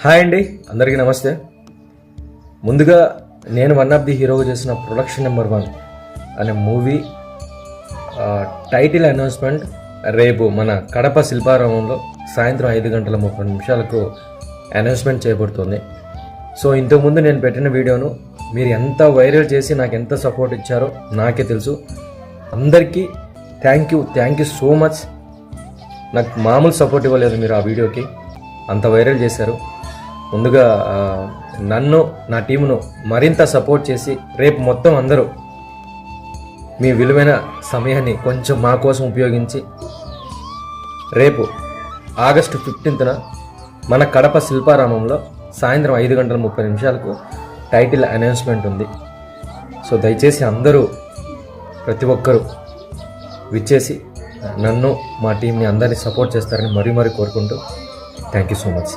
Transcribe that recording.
Hi అండి, అందరికీ నమస్తే. ముందుగా నేను వన్ ఆఫ్ ది హీరోగా చేసిన ప్రొడక్షన్ నెంబర్ 1 అనే మూవీ టైటిల్ అనౌన్స్మెంట్ రేపు మన కడప శిల్పారామంలో సాయంత్రం 5:30 అనౌన్స్మెంట్ చేయబడుతుంది. సో ఇంతకుముందు నేను పెట్టిన వీడియోను మీరు ఎంత వైరల్ చేసి నాకు ఎంత సపోర్ట్ ఇచ్చారో నాకే తెలుసు. అందరికీ థ్యాంక్ యూ సో మచ్. నాకు మామూలు సపోర్ట్ ఇవ్వలేదు మీరు ఆ వీడియోకి, అంత వైరల్ చేశారు. ముందుగా నన్ను నా టీమును మరింత సపోర్ట్ చేసి రేపు మొత్తం అందరూ మీ విలువైన సమయాన్ని కొంచెం మా కోసం ఉపయోగించి రేపు ఆగస్టు 15న మన కడప శిల్పారామంలో సాయంత్రం 5:30 టైటిల్ అనౌన్స్మెంట్ ఉంది. సో దయచేసి అందరూ ప్రతి ఒక్కరూ విచ్చేసి నన్ను మా టీంని అందరినీ సపోర్ట్ చేస్తారని మరీ కోరుకుంటూ థ్యాంక్ యూ సో మచ్.